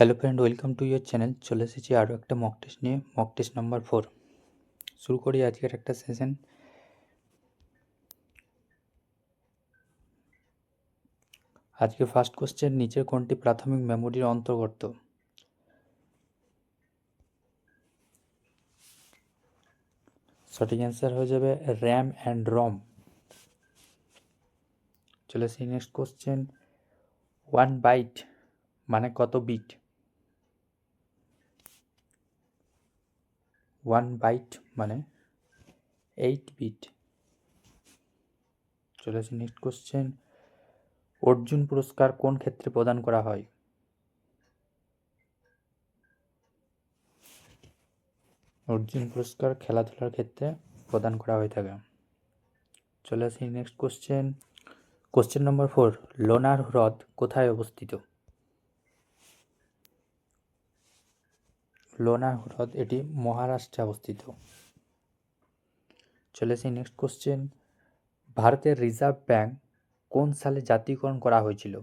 Hello friend, welcome to your channel. চলে এসেছি আরও একটা মক টেস্ট নিয়ে, মক টেস্ট নাম্বার 4। শুরু করি আজকের একটা সেশন। আজকে ফার্স্ট কোশ্চেন, নিচের কোনটি প্রাথমিক মেমোরির অন্তর্গত? সঠিক অ্যান্সার হয়ে যাবে র্যাম অ্যান্ড রম। চলে এসেছি নেক্সট কোশ্চেন। 1 বাইট মানে কত বিট? 1 বাইট মানে 8 বিট। চলে এসেছি নেক্সট কোশ্চেন। অর্জুন পুরস্কার কোন ক্ষেত্রে প্রদান করা হয়? অর্জুন পুরস্কার খেলাধুলার ক্ষেত্রে প্রদান করা হয়ে থাকে। চলে আসি নেক্সট কোশ্চেন। কোশ্চেন নম্বর 4, লোনার হ্রদ কোথায় অবস্থিত? লোনার হ্রদ এটি মহারাষ্ট্রে অবস্থিত। চলে আসি নেক্সট কোশ্চেন। ভারতের রিজার্ভ ব্যাংক কোন সালে জাতীয়করণ করা হয়েছিল?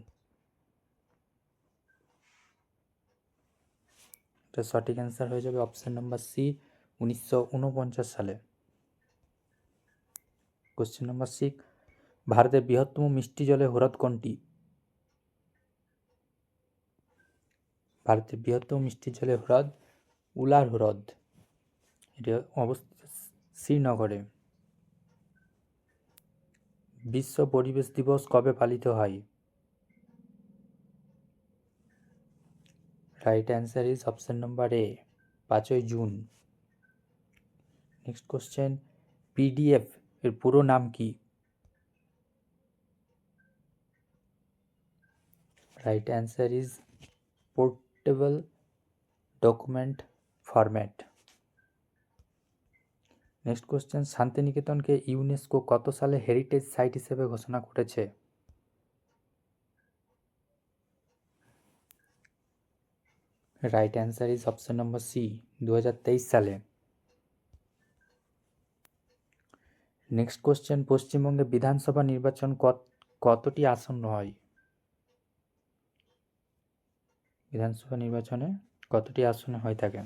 এটা সঠিক অ্যান্সার হয়ে যাবে অপশন নাম্বার সি, 1949 সালে। কোশ্চেন নাম্বার 6, ভারতের বৃহত্তম মিষ্টি জলের হ্রদ কোনটি? ভারতের বৃহত্তম মিষ্টি জলের হ্রদ উলার হ্রদ, এটি অবস্থিত শ্রীনগরে। বিশ্ব পরিবেশ দিবস কবে পালিত হয়? Right answer is option number A, 5ই জুন। নেক্সট কোশ্চেন, পিডিএফ এর পুরো নাম কি? Right answer is portable document format. Next question, শান্তিনিকেতনকে ইউনেস্কো কত সালে হেরিটেজ সাইট হিসেবে ঘোষণা করেছে? Right answer is option number C, 2023 সালে। নেক্সট কোশ্চেন, পশ্চিমবঙ্গে বিধানসভা নির্বাচন কতটি আসন্ন হয়? বিধানসভা নির্বাচনে কতটি আসনে হয়ে থাকে?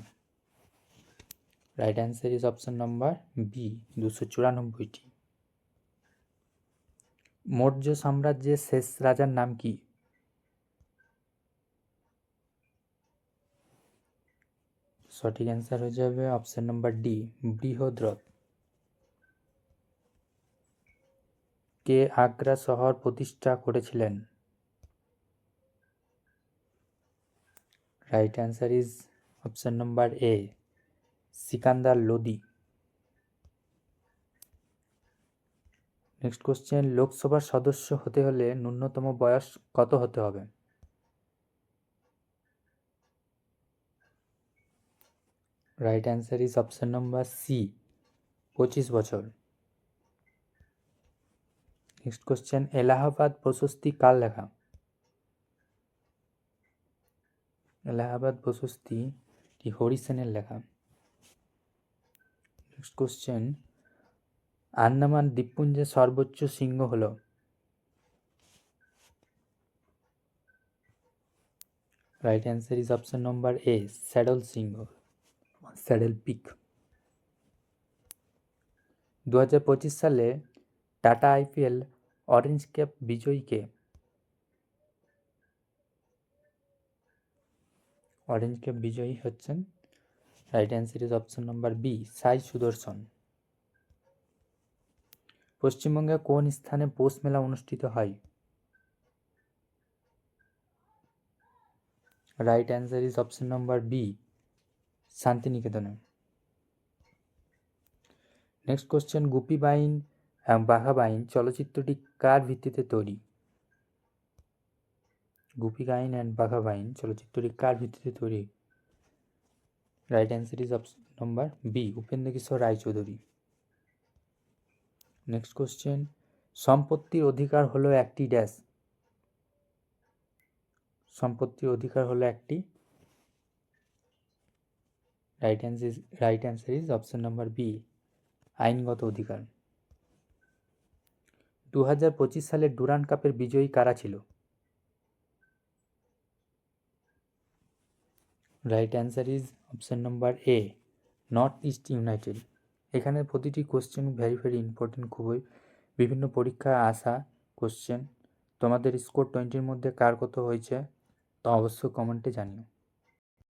Right answer is option number B, 294টি। মৌর্য সাম্রাজ্যের শেষ রাজার নাম কি? সঠিক অ্যান্সার হয়ে যাবে অপশন নাম্বার ডি, বৃহদ্রথ। কে আগ্রা শহর প্রতিষ্ঠা করেছিলেন? Right answer is option number A, Sikandar Lodi. Next question, লোকসভার সদস্য হতে হলে ন্যূনতম বয়স কত হতে হবে? Right answer is option number C, 25 বছর। নেক্সট কোশ্চেন, এলাহাবাদ প্রশস্তি কার লেখা? এলাহাবাদ প্রশস্তি হরি সেনের লেখা। নেক্সট কোশ্চেন, আন্দামান দ্বীপপুঞ্জের সর্বোচ্চ শৃঙ্গ হল? Right answer is option number A, saddle শৃঙ্গ, স্যাডল পিক। 2025 সালে টাটা আইপিএল অরেঞ্জ ক্যাপ বিজয়ী কে? অরেঞ্জ ক্যাপ বিজয়ী হচ্ছেন, right answer is option number B, Sai Sudharsan. পশ্চিমবঙ্গে কোন স্থানে পৌষ মেলা অনুষ্ঠিত হয়? Right answer is option number B, শান্তিনিকেতনে। নেক্সট কোশ্চেন, গুপি বাইন এবং বাঘা বাইন চলচ্চিত্রটি কার ভিত্তিতে তৈরি? গুপি গাইন অ্যান্ড বাঘা বাইন চলচ্চিত্রটি কার ভিত্তিতে তৈরি? Right answer is option number B, Upendra Kishore Roychowdhury. Next question, সম্পত্তির অধিকার হলো একটি ড্যাশ? সম্পত্তির অধিকার হলো একটি, right answer is option number B, আইনগত অধিকার। 2025 সালে ডুরান্ড কাপের বিজয়ী কারা ছিল? Right answer is option number A, north east United. এখানে প্রতিটি কোশ্চেন ভেরি ভেরি ইম্পর্টেন্ট, খুবই বিভিন্ন পরীক্ষায় আসা কোশ্চেন। তোমাদের স্কোর 20-র মধ্যে কার কত হয়েছে তা অবশ্যই কমেন্টে জানিও।